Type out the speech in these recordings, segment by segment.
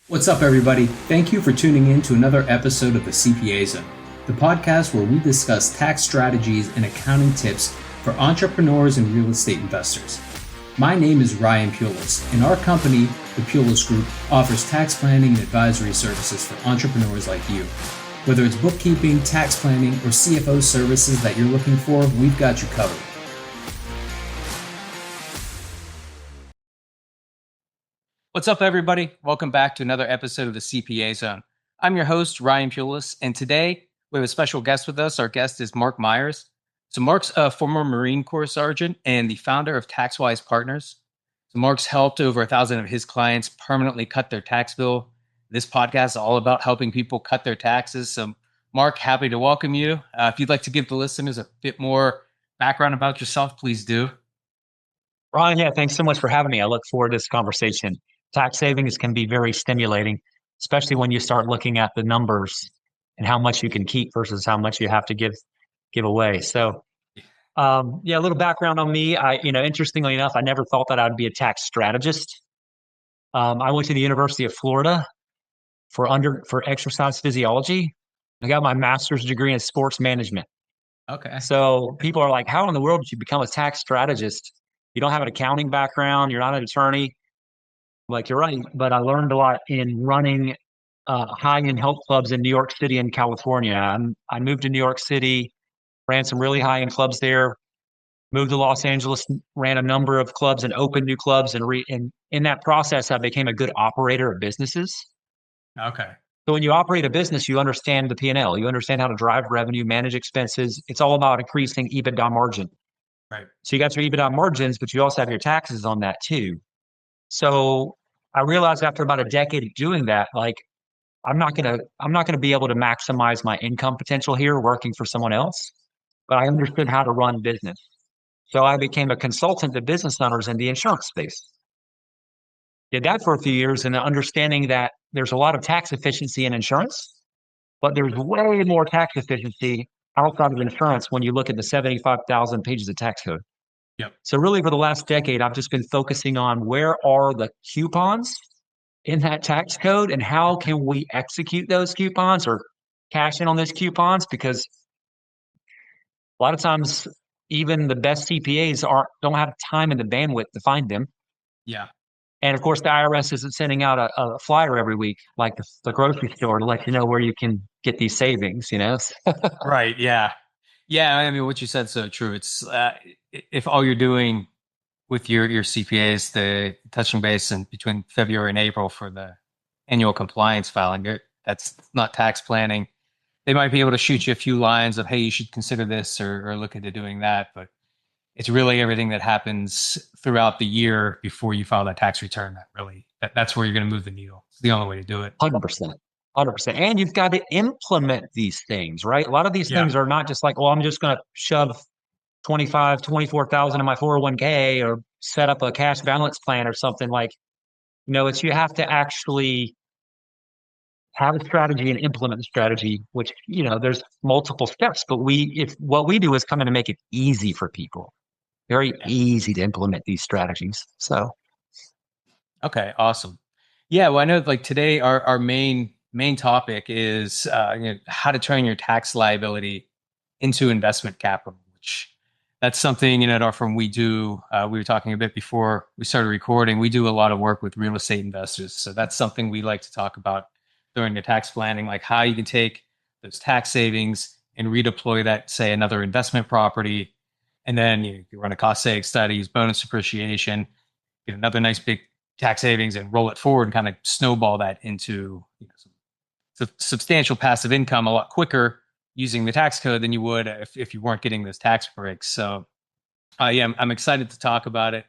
What's up, everybody? Thank you for tuning in to another episode of the CPA Zone, the podcast where we discuss tax strategies and accounting tips for entrepreneurs and real estate investors. My name is Ryan Pulis, and our company, the Pulis Group, offers tax planning and advisory services for entrepreneurs like you. Whether it's bookkeeping, tax planning, or CFO services that you're looking for, we've got you covered. What's up, everybody? Welcome back to another episode of the CPA Zone. I'm your host, Ryan Pulis, and today we have a special guest with us. Our guest is Mark Myers. So Mark's a former Marine Corps sergeant and the founder of TaxWise Partners. So Mark's helped over 1,000 of his clients permanently cut their tax bill. This podcast is all about helping people cut their taxes. So Mark, happy to welcome you. If you'd like to give the listeners a bit more background about yourself, please do. Ryan, yeah, thanks so much for having me. I look forward to this conversation. Tax savings can be very stimulating, especially when you start looking at the numbers and how much you can keep versus how much you have to give away. So, yeah, a little background on me. Interestingly enough, I never thought that I'd be a tax strategist. I went to the University of Florida for exercise physiology. I got my master's degree in sports management. Okay. So people are like, how in the world did you become a tax strategist? You don't have an accounting background. You're not an attorney. Like, you're right. But I learned a lot in running high-end health clubs in New York City and California. I moved to New York City, ran some really high-end clubs there, moved to Los Angeles, ran a number of clubs and opened new clubs. And in that process, I became a good operator of businesses. Okay. So when you operate a business, you understand the P&L. You understand how to drive revenue, manage expenses. It's all about increasing EBITDA margin. Right. So you got your EBITDA margins, but you also have your taxes on that too. So I realized after about a decade of doing that, like, I'm not gonna be able to maximize my income potential here working for someone else, but I understood how to run business. So I became a consultant to business owners in the insurance space. Did that for a few years and understanding that there's a lot of tax efficiency in insurance, but there's way more tax efficiency outside of insurance when you look at the 75,000 pages of tax code. Yep. So really for the last decade, I've just been focusing on where are the coupons in that tax code and how can we execute those coupons or cash in on those coupons, because a lot of times even the best CPAs don't have time and the bandwidth to find them. Yeah. And of course, the IRS isn't sending out a flyer every week like the grocery store to let you know where you can get these savings, you know? Right. Yeah. Yeah. I mean, what you said is so true. It's if all you're doing with your CPAs, the touching base in between February and April for the annual compliance filing, that's not tax planning. They might be able to shoot you a few lines of, hey, you should consider this or look into doing that. But it's really everything that happens throughout the year before you file that tax return that's where you're going to move the needle. It's the only way to do it. 100%. 100%. And you've got to implement these things, right? A lot of these Yeah. things are not just like, well, I'm just going to shove 24,000 in my 401k or set up a cash balance plan or something. Like, it's you have to actually have a strategy and implement the strategy, which, there's multiple steps, but if what we do is come in and make it easy for people, very easy to implement these strategies. So, Okay, awesome. Yeah, well, I know like today our main topic is how to turn your tax liability into investment capital, which that's something at our firm we do. We were talking a bit before we started recording. We do a lot of work with real estate investors, so that's something we like to talk about during the tax planning, like how you can take those tax savings and redeploy that, say, another investment property, and then you run a cost savings study, use bonus depreciation, get another nice big tax savings and roll it forward and kind of snowball that into some substantial passive income a lot quicker using the tax code than you would if you weren't getting those tax breaks. So yeah, I'm excited to talk about it.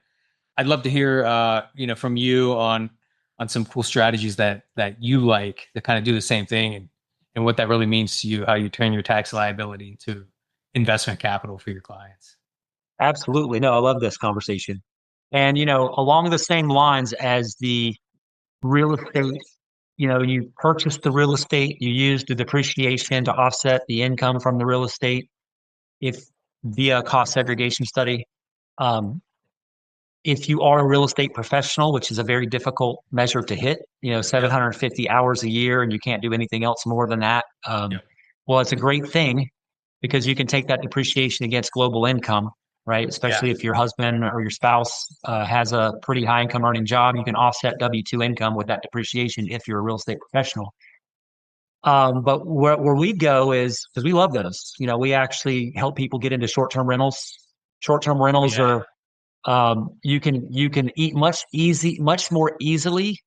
I'd love to hear from you on some cool strategies that you like that kind of do the same thing and what that really means to you, how you turn your tax liability into investment capital for your clients. absolutely. No, I love this conversation. And, along the same lines as the real estate, you purchase the real estate, you use the depreciation to offset the income from the real estate if via cost segregation study. Um, if you are a real estate professional, which is a very difficult measure to hit, 750 hours a year and you can't do anything else more than that. Yep. Well, it's a great thing because you can take that depreciation against global income, right? Yeah. Especially if your husband or your spouse has a pretty high income earning job, you can offset W-2 income with that depreciation if you're a real estate professional. But where we go is because we love those. We actually help people get into short-term rentals. Short-term Oh, rentals yeah. are you can eat much more easily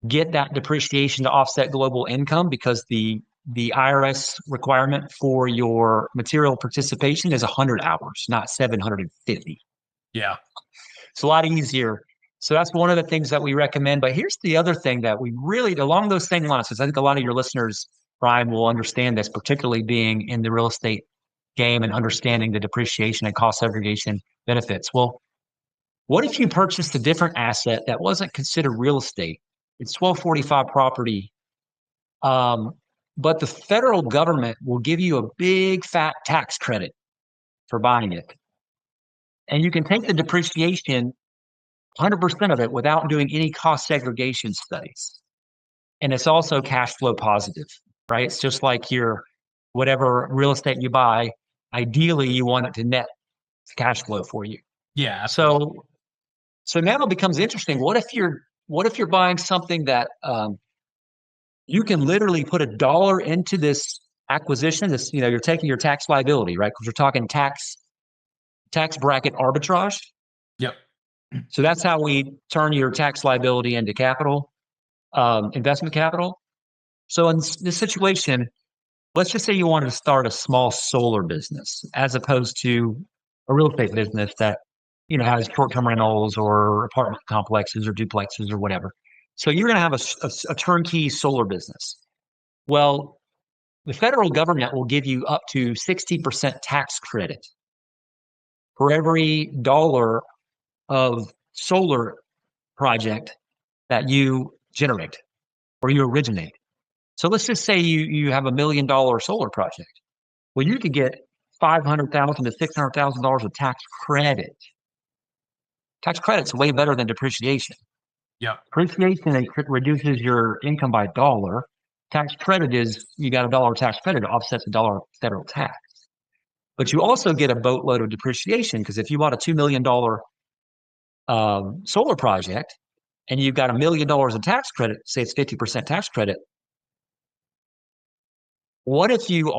get that depreciation to offset global income because the IRS requirement for your material participation is 100 hours, not 750. Yeah. It's a lot easier. So that's one of the things that we recommend. But here's the other thing that we really, along those same lines, because I think a lot of your listeners, Brian, will understand this, particularly being in the real estate game and understanding the depreciation and cost segregation benefits. Well, what if you purchased a different asset that wasn't considered real estate? It's 1245 property, um, but the federal government will give you a big fat tax credit for buying it. And you can take the depreciation, 100% of it, without doing any cost segregation studies. And it's also cash flow positive, right? It's just like your whatever real estate you buy, ideally you want it to net cash flow for you. Yeah, absolutely. So so now it becomes interesting. What if you're buying something that you can literally put $1 into this acquisition? This, you're taking your tax liability, right? Because we're talking tax bracket arbitrage. Yep. So that's how we turn your tax liability into capital, investment capital. So in this situation, let's just say you wanted to start a small solar business as opposed to a real estate business that has short-term rentals or apartment complexes or duplexes or whatever. So you're going to have a turnkey solar business. Well, the federal government will give you up to 60% tax credit for every dollar of solar project that you generate or you originate. So let's just say you have $1 million solar project. Well, you could get $500,000 to $600,000 of tax credit. Tax credit's way better than depreciation. Yep. Depreciation reduces your income by a dollar. Tax credit is you got $1 tax credit to offset the dollar federal tax. But you also get a boatload of depreciation because if you bought a $2 million solar project and you've got $1 million in tax credit, say it's 50% tax credit. What if you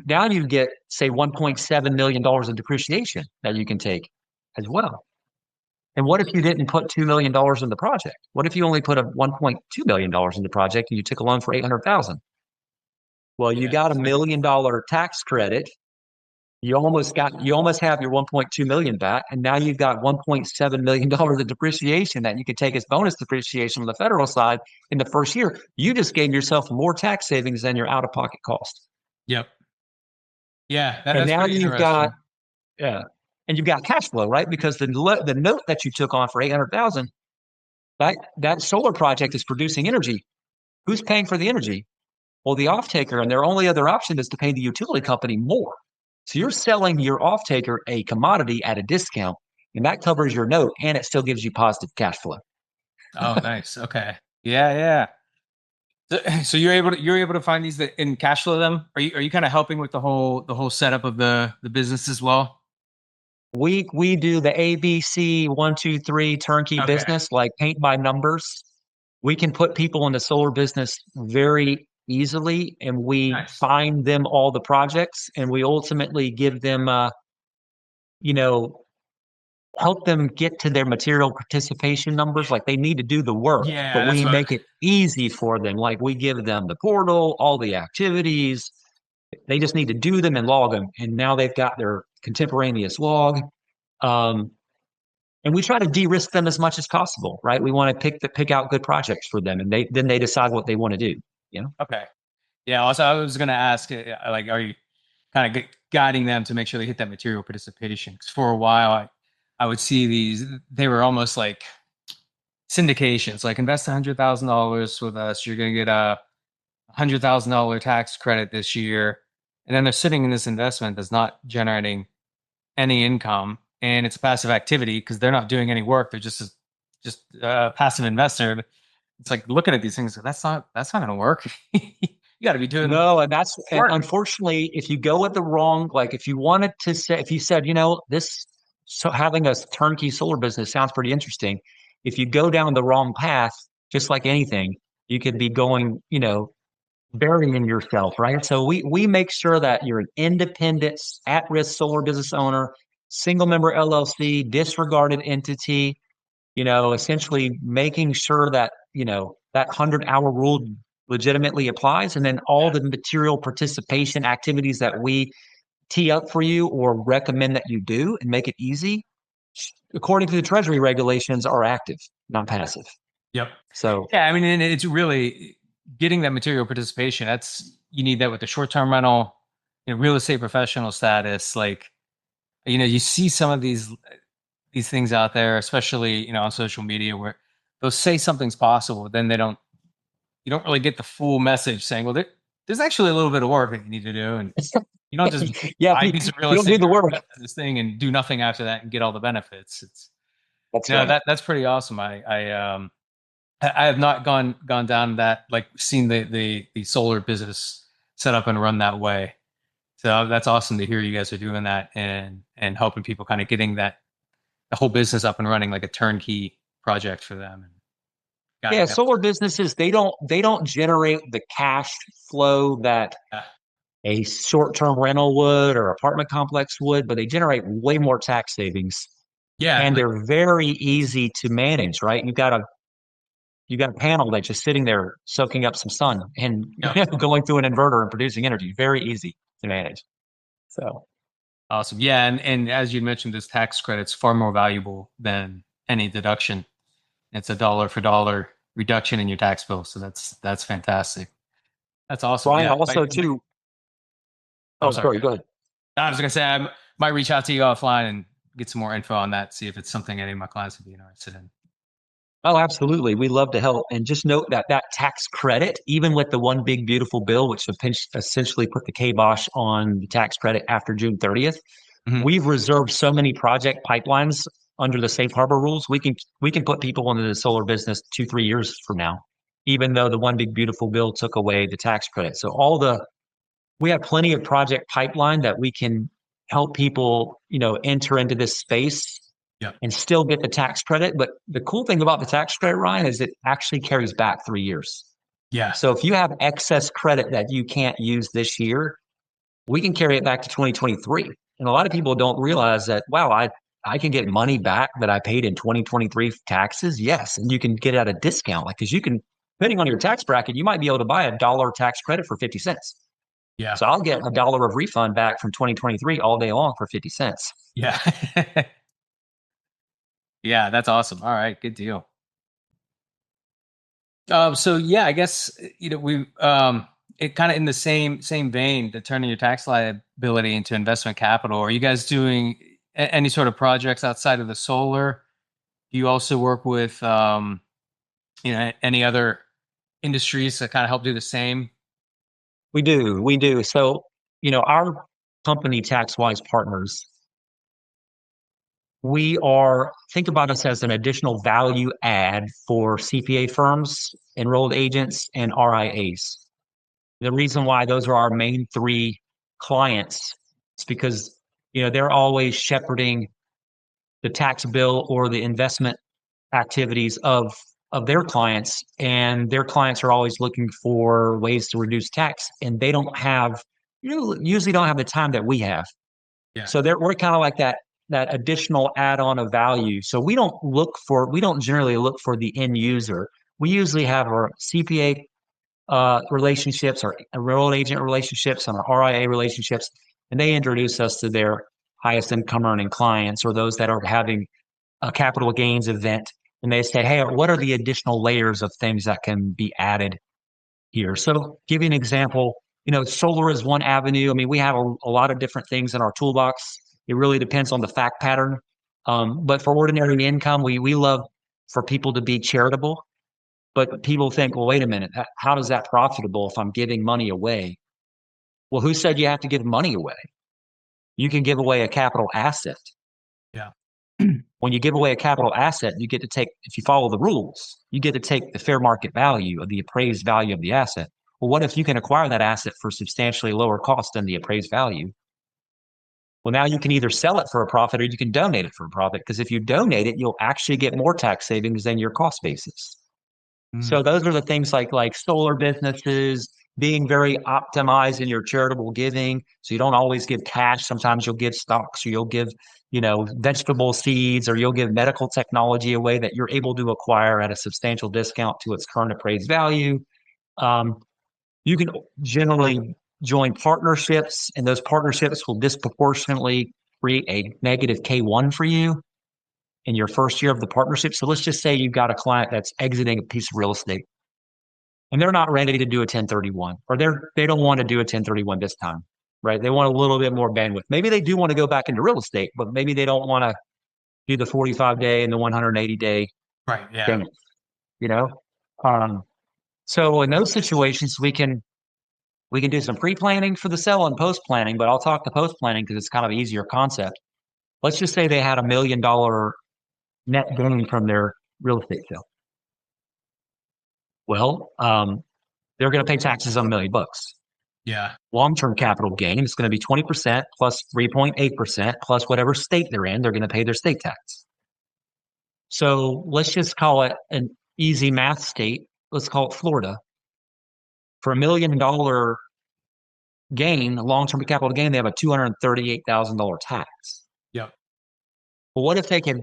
now you get, say, $1.7 million of depreciation that you can take as well. And what if you didn't put $2 million in the project? What if you only put a $1.2 million in the project and you took a loan for 800,000? Well, you Yeah. got $1 million tax credit. You almost have your 1.2 million back, and now you've got $1.7 million of depreciation that you could take as bonus depreciation on the federal side in the first year. You just gave yourself more tax savings than your out-of-pocket cost. Yep. Yeah, And that's now pretty you've got interesting. yeah, and you've got cash flow, right? Because the note that you took on for 800,000, that solar project is producing energy. Who's paying for the energy? Well, the off taker, and their only other option is to pay the utility company more. So you're selling your off taker a commodity at a discount, and that covers your note, and it still gives you positive cash flow. Oh, nice. Okay. Yeah, yeah. So you're able to find these that in cash flow them? Are you kind of helping with the whole setup of the business as well? We do the ABC 1, 2, 3 turnkey Okay. business, like paint by numbers. We can put people in the solar business very easily, and we Nice. find them all the projects, and we ultimately give them, you know, help them get to their material participation numbers. Yeah. Like they need to do the work, but Yeah, that's we what. make it easy for them. Like we give them the portal, all the activities. They just need to do them and log them. And now they've got their contemporaneous log. Um, and we try to de-risk them as much as possible, right? We want to pick out good projects for them, and they decide what they want to do. You know, Okay. Yeah. Also, I was gonna ask, like, are you kind of guiding them to make sure they hit that material participation? Because for a while, I would see these. They were almost like syndications. Like, invest $100,000 with us. You're gonna get a $100,000 tax credit this year, and then they're sitting in this investment that's not generating any income. and it's a passive activity because they're not doing any work. They're just a passive investor. It's like looking at these things. That's not going to work. You got to be doing No, and that's and work. unfortunately, if you go with the wrong, like if you wanted to say, if you said, this, so having a turnkey solar business sounds pretty interesting. If you go down the wrong path, just like anything, you could be going, burying yourself, right? So we make sure that you're an independent, at-risk solar business owner, single member LLC, disregarded entity, essentially making sure that, that 100-hour rule legitimately applies. And then all Yeah. the material participation activities that we tee up for you or recommend that you do and make it easy, according to the Treasury regulations, are active, not passive. Yep. So, Yeah, I mean, and it's really getting that material participation. That's you need that with the short-term rental, real estate professional status. Like, you see some of these things out there, especially on social media, where they'll say something's possible, then you don't really get the full message saying, well, there's actually a little bit of work that you need to do, and you don't just yeah, buy if a you, piece of if real you don't do estate the or work, invest in this thing and do nothing after that and get all the benefits. It's that's right. that's pretty awesome. I have not gone down that, like, seen the solar business set up and run that way. So that's awesome to hear you guys are doing that and helping people kind of getting the whole business up and running like a turnkey project for them. And Yeah, got solar businesses, they don't generate the cash flow that yeah, a short-term rental would or apartment complex would, but they generate way more tax savings yeah, and like they're very easy to manage, right? You got a panel that's just sitting there soaking up some sun and yeah, going through an inverter and producing energy. Very easy to manage. So awesome. Yeah, and as you mentioned, this tax credit's far more valuable than any deduction. It's a dollar for dollar reduction in your tax bill. So that's fantastic. That's awesome. Brian, Yeah. also too. Oh, Oh, sorry. sorry, go ahead. I was gonna say I might reach out to you offline and get some more info on that, see if it's something any of my clients would be interested in. Oh, absolutely. We love to help. And just note that that tax credit, even with the one big beautiful bill, which essentially put the kibosh on the tax credit after June 30th, Mhm. we've reserved so many project pipelines under the safe harbor rules. We can put people into the solar business 2, 3 years from now, even though the one big beautiful bill took away the tax credit. So we have plenty of project pipeline that we can help people, enter into this space Yep. and still get the tax credit. But the cool thing about the tax credit, Ryan, is it actually carries back 3 years. Yeah. So if you have excess credit that you can't use this year, we can carry it back to 2023. And a lot of people don't realize that, wow, I can get money back that I paid in 2023 taxes. Yes. And you can get it at a discount. Like, because you can, depending on your tax bracket, you might be able to buy $1 tax credit for 50 cents. Yeah. So I'll get $1 of refund back from 2023 all day long for 50 cents. Yeah. Yeah, that's awesome. All right, good deal. So yeah, I guess we it kind of in the same vein, to turning your tax liability into investment capital. Are you guys doing any sort of projects outside of the solar? Do you also work with any other industries that kind of help do the same? We do. We do. So, our company, TaxWise Partners, think about us as an additional value add for CPA firms, enrolled agents, and RIAs. The reason why those are our main three clients is because, they're always shepherding the tax bill or the investment activities of their clients, and their clients are always looking for ways to reduce tax, and they don't have usually don't have the time that we have. Yeah. So we're kind of like that additional add-on of value. So we don't generally look for the end user. We usually have our CPA relationships, our enrolled agent relationships, and our RIA relationships, and they introduce us to their highest income earning clients or those that are having a capital gains event, and they say, hey, what are the additional layers of things that can be added here? So give you an example, solar is one avenue. I mean, we have a lot of different things in our toolbox. It really depends on the fact pattern. But for ordinary income, we love for people to be charitable. But people think, well, wait a minute, how is that profitable if I'm giving money away? Well, who said you have to give money away? You can give away a capital asset. Yeah. When you give away a capital asset, you get to take, if you follow the rules, you get to take the fair market value of the appraised value of the asset. Well, what if you can acquire that asset for substantially lower cost than the appraised value? Well, now you can either sell it for a profit or you can donate it for a profit. Because if you donate it, you'll actually get more tax savings than your cost basis. Mm. So those are the things like solar businesses, being very optimized in your charitable giving. So you don't always give cash. Sometimes you'll give stocks or you'll give, vegetable seeds or you'll give medical technology away that you're able to acquire at a substantial discount to its current appraised value. Um, you can generally join partnerships, and those partnerships will disproportionately create a negative K1 for you in your first year of the partnership. So let's just say you've got a client that's exiting a piece of real estate and they're not ready to do a 1031, or they don't want to do a 1031 this time, right? They want a little bit more bandwidth. Maybe they do want to go back into real estate, but maybe they don't want to do the 45-day and the 180-day Right. Yeah. thing, you know? Um, so in those situations, we can do some pre-planning for the sell and post-planning, but I'll talk to post-planning because it's kind of an easier concept. Let's just say they had $1 million net gain from their real estate sale. Well, they're going to pay taxes on $1 million. Yeah. Long-term capital gain is going to be 20% plus 3.8% plus whatever state they're in. They're going to pay their state tax. So let's just call it an easy math state. Let's call it Florida. For $1 million gain, long-term capital gain, they have a $238,000 tax. Yep. But what if they can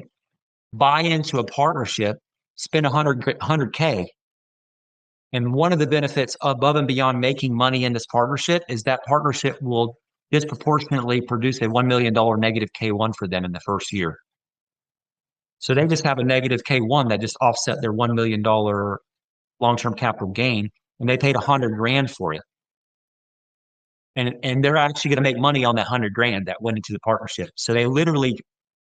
buy into a partnership, spend 100K, and one of the benefits above and beyond making money in this partnership is that partnership will disproportionately produce a $1 million negative K1 for them in the first year. So they just have a negative K1 that just offset their $1 million long-term capital gain, and they paid 100 grand for it. And they're actually going to make money on that 100 grand that went into the partnership. So they literally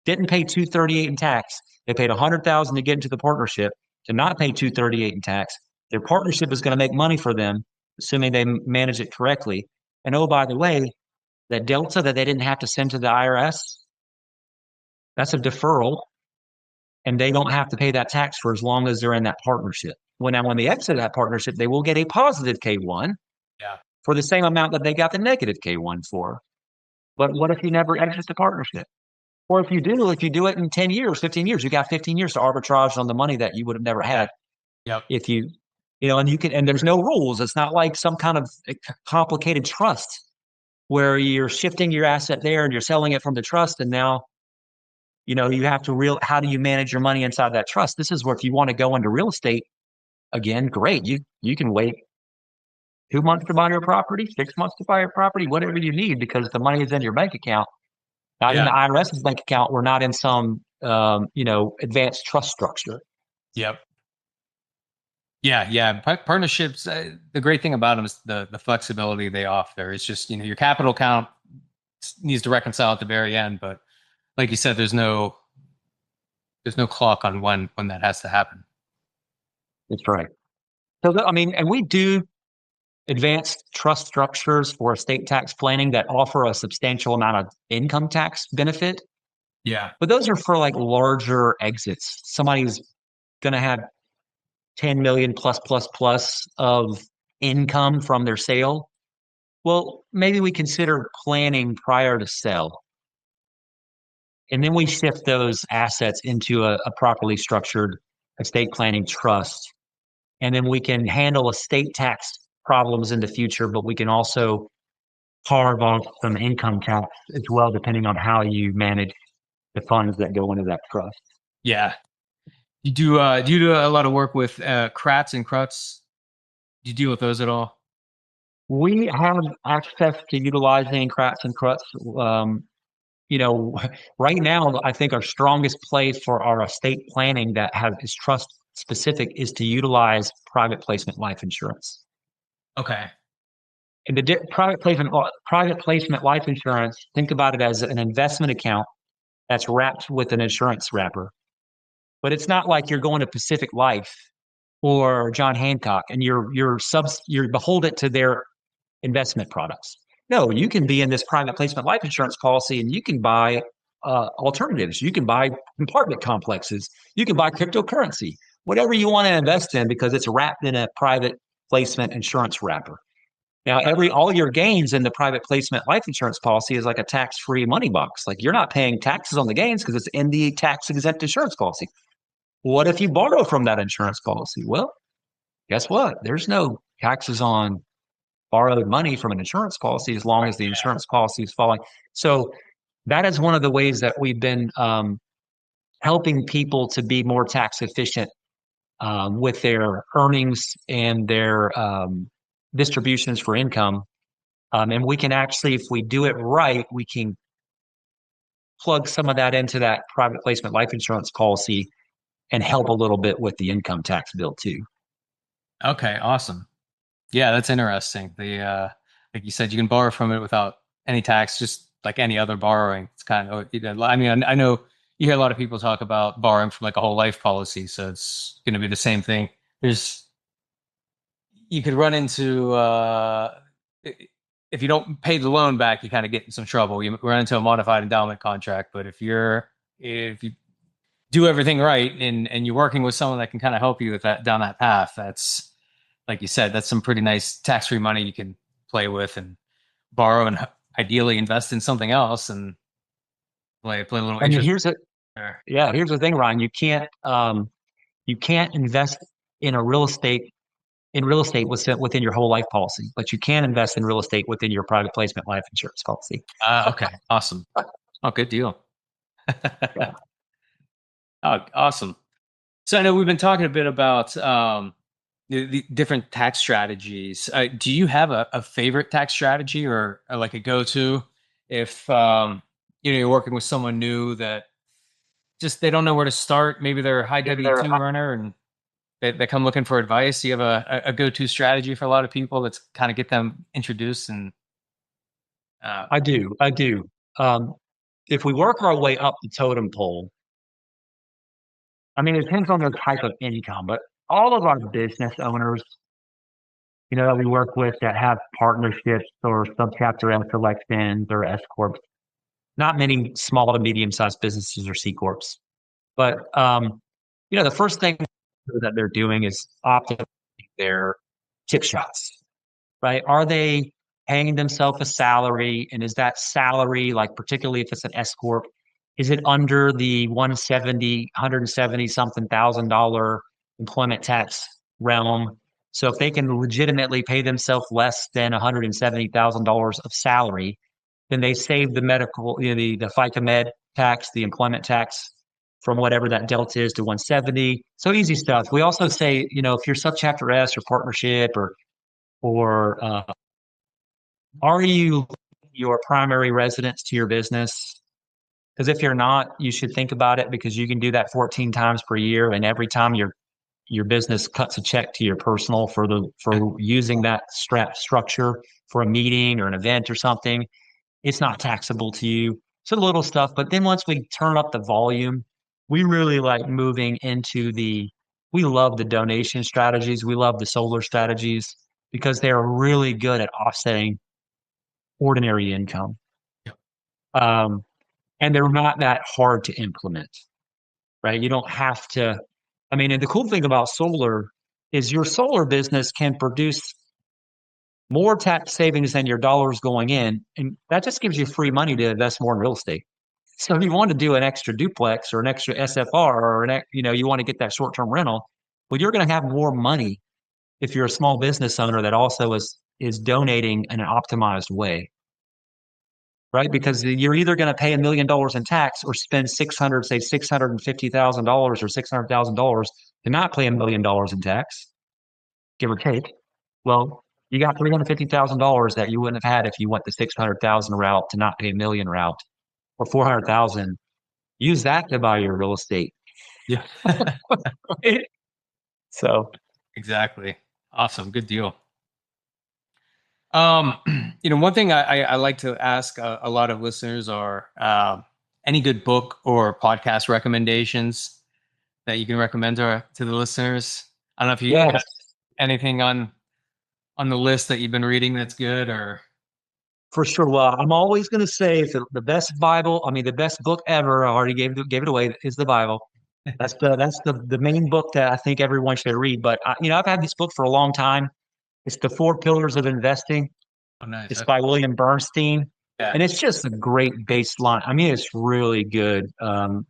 didn't pay 238 in tax. They paid 100,000 to get into the partnership to not pay 238 in tax. Their partnership is going to make money for them, assuming they manage it correctly. And oh, by the way, that delta that they didn't have to send to the IRS, that's a deferral, and they don't have to pay that tax for as long as they're in that partnership. When they exit that partnership, they will get a positive K1 Yeah. for the same amount that they got the negative K1 for. But what if you never exit the partnership? Or if you do it in 10 years, 15 years, you got 15 years to arbitrage on the money that you would have never had Yep. if and there's no rules. It's not like some kind of complicated trust where you're shifting your asset there and you're selling it from the trust. And now, you have to how do you manage your money inside that trust? This is where if you want to go into real estate again, great. You can wait 2 months to buy your property, 6 months to buy your property, whatever you need, because the money is in your bank account, not in Yeah. the IRS's bank account. We're not in some, advanced trust structure. Yep. Yeah, yeah. Partnerships. The great thing about them is the flexibility they offer. It's just your capital count needs to reconcile at the very end, but like you said, there's no clock on when that has to happen. That's right. So, and we do advanced trust structures for estate tax planning that offer a substantial amount of income tax benefit. Yeah. But those are for like larger exits. Somebody's going to have 10 million plus of income from their sale. Well, maybe we consider planning prior to sell. And then we shift those assets into a properly structured estate planning trust. And then we can handle estate tax problems in the future, but we can also carve off some income tax as well, depending on how you manage the funds that go into that trust. Yeah. Do you do a lot of work with crats and cruts? Do you deal with those at all? We have access to utilizing crats and cruts. You know, right now, I think our strongest play for our estate planning that is trust specific is to utilize private placement life insurance. Okay. And the private placement life insurance, think about it as an investment account that's wrapped with an insurance wrapper. But it's not like you're going to Pacific Life or John Hancock and you're beholden to their investment products. No, you can be in this private placement life insurance policy and you can buy alternatives. You can buy apartment complexes. You can buy cryptocurrency, whatever you want to invest in, because it's wrapped in a private placement insurance wrapper. Now, all your gains in the private placement life insurance policy is like a tax-free money box. Like you're not paying taxes on the gains because it's in the tax-exempt insurance policy. What if you borrow from that insurance policy? Well, guess what? There's no taxes on borrowed money from an insurance policy as long as the insurance policy is following. So that is one of the ways that we've been helping people to be more tax efficient with their earnings and their distributions for income. And we can actually, if we do it right, we can plug some of that into that private placement life insurance policy and help a little bit with the income tax bill too. Okay, awesome. Yeah, that's interesting. Like you said, you can borrow from it without any tax, just like any other borrowing. It's kind of, I mean, I know you hear a lot of people talk about borrowing from like a whole life policy, so it's going to be the same thing. There's, you could run into, if you don't pay the loan back, you kind of get in some trouble. You run into a modified endowment contract, but if you do everything right and you're working with someone that can kind of help you with that down that path, that's like you said, that's some pretty nice tax-free money you can play with and borrow and ideally invest in something else and play a little I mean, interest there. here's the thing, Ryan. You can't invest in a real estate within your whole life policy, but you can invest in real estate within your private placement life insurance policy. Okay, awesome. Oh, good deal. Yeah, Oh, awesome. So I know we've been talking a bit about the different tax strategies. Do you have a favorite tax strategy or like a go-to if you're working with someone new that just they don't know where to start? Maybe they're a high W-2 earner and they come looking for advice. Do you have a go-to strategy for a lot of people that's kind of get them introduced and uh, I do. I do. Um, if we work our way up the totem pole, I mean, it depends on their type of income, but all of our business owners, that we work with that have partnerships or subchapter M selections or S corps, not many small to medium sized businesses or C corps, but the first thing that they're doing is optimizing their tip shots, right? Are they paying themselves a salary? And is that salary, like particularly if it's an S corp, is it under the 170 something $1,000 employment tax realm? So if they can legitimately pay themselves less than $170,000 of salary, then they save the medical, the FICA med tax, the employment tax from whatever that delta is to 170. So easy stuff. We also say, if you're subchapter S or partnership or are you your primary residence to your business? Because if you're not, you should think about it because you can do that 14 times per year, and every time your business cuts a check to your personal for using that structure for a meeting or an event or something, it's not taxable to you. So little stuff. But then once we turn up the volume, we really like moving into we love the donation strategies. We love the solar strategies because they're really good at offsetting ordinary income. Um, and they're not that hard to implement, right? You don't have to. I mean, and the cool thing about solar is your solar business can produce more tax savings than your dollars going in. And that just gives you free money to invest more in real estate. So if you want to do an extra duplex or an extra SFR or you want to get that short term rental, well, you're going to have more money if you're a small business owner that also is donating in an optimized way, right? Because you're either going to pay $1 million in tax or spend $650,000 or $600,000 to not pay $1 million in tax, give or take. Well, you got $350,000 that you wouldn't have had if you went the 600,000 route to not pay a million route or 400,000. Use that to buy your real estate. yeah. Right? So Exactly. Awesome. Good deal. One thing I like to ask a lot of listeners are any good book or podcast recommendations that you can recommend to the listeners. I don't know if you got yes, anything on the list that you've been reading that's good or For sure. Well, I'm always going to say if the best Bible, I mean, the best book ever, I already gave it away, is the Bible. That's the main book that I think everyone should read. But I've had this book for a long time. It's The Four Pillars of Investing. Oh, nice. It's Okay. by William Bernstein, Yeah. and it's just a great baseline. I mean, it's really good.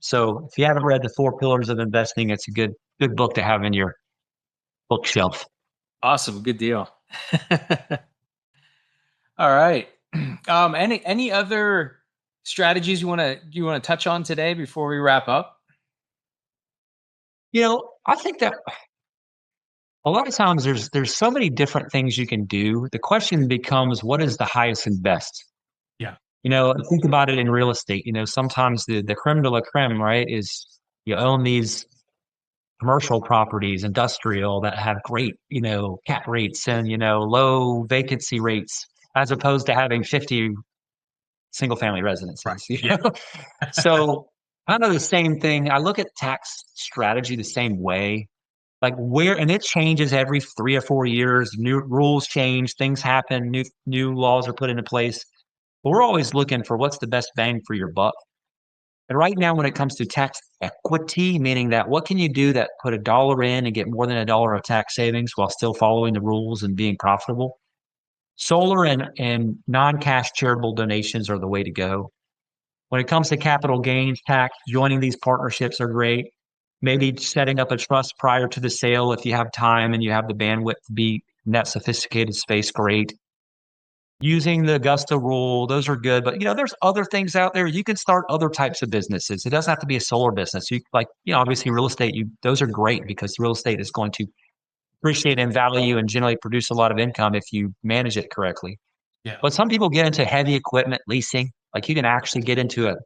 So if you haven't read The Four Pillars of Investing, it's a good book to have in your bookshelf. Awesome. Good deal. All right. Any other strategies you want to touch on today before we wrap up? I think that a lot of times there's so many different things you can do. The question becomes, what is the highest and best? Yeah. Think about it in real estate. Sometimes the creme de la creme, right, is you own these commercial properties, industrial that have great, cap rates and, low vacancy rates, as opposed to having 50 single family Right. residences. Yeah. So kind of the same thing. I look at tax strategy the same way. Like and it changes every 3 or 4 years. New rules change, things happen, new laws are put into place. But we're always looking for what's the best bang for your buck. And right now, when it comes to tax equity, meaning that what can you do that put a dollar in and get more than a dollar of tax savings while still following the rules and being profitable? Solar and non-cash charitable donations are the way to go. When it comes to capital gains tax, joining these partnerships are great. Maybe setting up a trust prior to the sale if you have time and you have the bandwidth to be in that sophisticated space, great. Using the Augusta rule, those are good. But there's other things out there. You can start other types of businesses. It doesn't have to be a solar business. Obviously real estate, those are great because real estate is going to appreciate in value and generally produce a lot of income if you manage it correctly. Yeah. But some people get into heavy equipment leasing. Like you can actually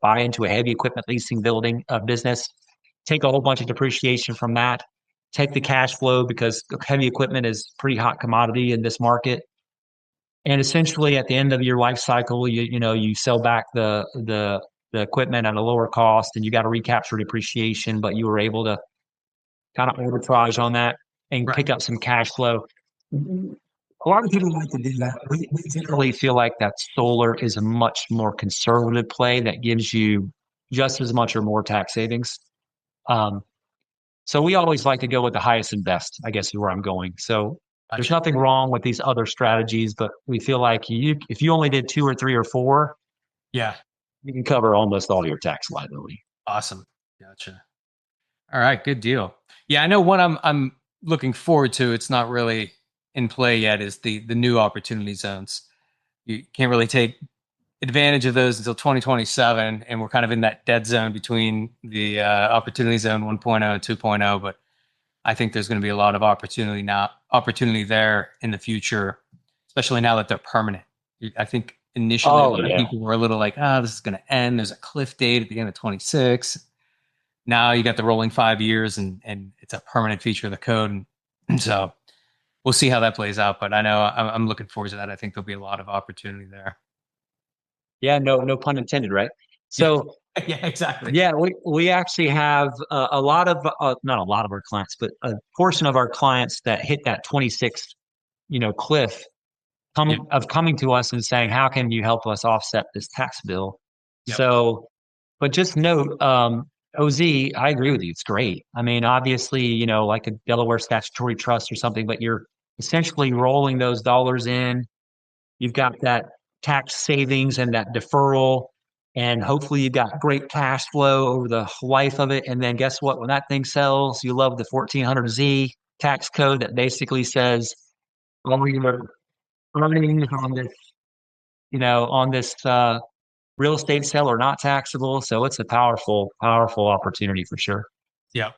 buy into a heavy equipment leasing business, take a whole bunch of depreciation from that, take the cash flow because heavy equipment is pretty hot commodity in this market. And essentially at the end of your life cycle, you sell back the equipment at a lower cost and you got to recapture depreciation, but you were able to kind of arbitrage on that and Right. pick up some cash flow. A lot of people like to do that. We generally feel like that solar is a much more conservative play that gives you just as much or more tax savings. Um, so we always like to go with the highest and best, I guess is where I'm going. So there's Gotcha. nothing wrong with these other strategies, but we feel like if you only did two or three or four, Yeah. you can cover almost all your tax liability. Awesome. Gotcha. All right. Good deal. Yeah, I know what I'm looking forward to. It's not really in play yet. Is the new opportunity zones. You can't really take advantage of those until 2027, and we're kind of in that dead zone between the opportunity zone 1.0 and 2.0. But I think there's going to be a lot of opportunity there in the future, especially now that they're permanent. I think initially a Oh lot of yeah. people were a little like, "Ah, this is going to end. There's a cliff date at the end of 26." Now you got the rolling 5 years, and it's a permanent feature of the code. And so we'll see how that plays out. But I know I'm looking forward to that. I think there'll be a lot of opportunity there. Yeah, no pun intended, right? Yeah, So yeah, exactly. yeah, we actually have a lot of not a lot of our clients, but a portion of our clients that hit that 26, cliff Yeah, coming to us and saying, "How can you help us offset this tax bill?" yep, So, but just note, OZ, I agree with you. It's great. I mean, obviously, like a Delaware statutory trust or something, but you're essentially rolling those dollars in. You've got that tax savings and that deferral, and hopefully you've got great cash flow over the life of it. And then guess what? When that thing sells, you love the 1400Z tax code that basically says all your earnings on this real estate sale are not taxable. So it's a powerful, powerful opportunity for sure. yep,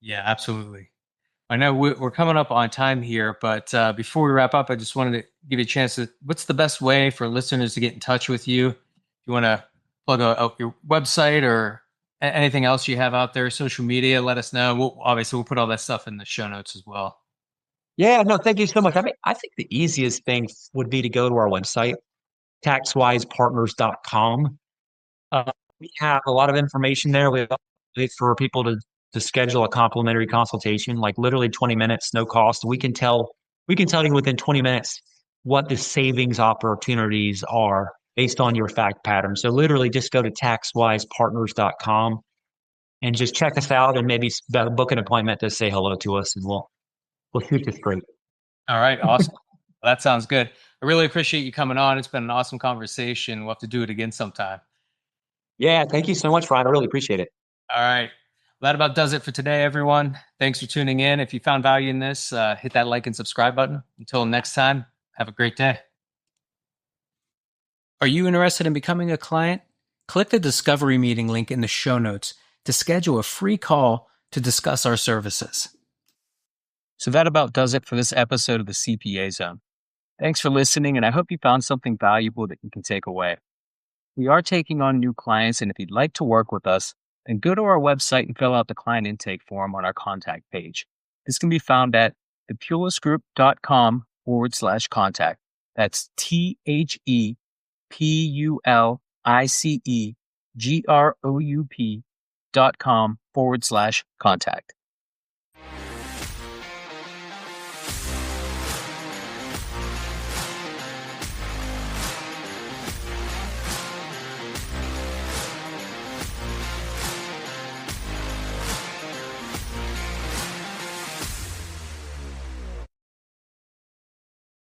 yeah, absolutely. I know we're coming up on time here, but before we wrap up, I just wanted to give you a chance to. What's the best way for listeners to get in touch with you? If you want to plug out your website or anything else you have out there, social media, let us know. Obviously, we'll put all that stuff in the show notes as well. Yeah, no, thank you so much. I mean, I think the easiest thing would be to go to our website, taxwisepartners.com. We have a lot of information there. We have it for people to schedule a complimentary consultation, like literally 20 minutes, no cost. We can tell you within 20 minutes what the savings opportunities are based on your fact pattern. So literally just go to taxwisepartners.com and just check us out and maybe book an appointment to say hello to us and we'll shoot you straight. All right, awesome. Well, that sounds good. I really appreciate you coming on. It's been an awesome conversation. We'll have to do it again sometime. Yeah, thank you so much, Ryan. I really appreciate it. All right. Well, that about does it for today, everyone. Thanks for tuning in. If you found value in this, hit that like and subscribe button. Until next time, have a great day. Are you interested in becoming a client? Click the Discovery Meeting link in the show notes to schedule a free call to discuss our services. So that about does it for this episode of the CPA Zone. Thanks for listening, and I hope you found something valuable that you can take away. We are taking on new clients, and if you'd like to work with us, then go to our website and fill out the client intake form on our contact page. This can be found at thepulisgroup.com/contact. That's ThePulicegroup.com/contact.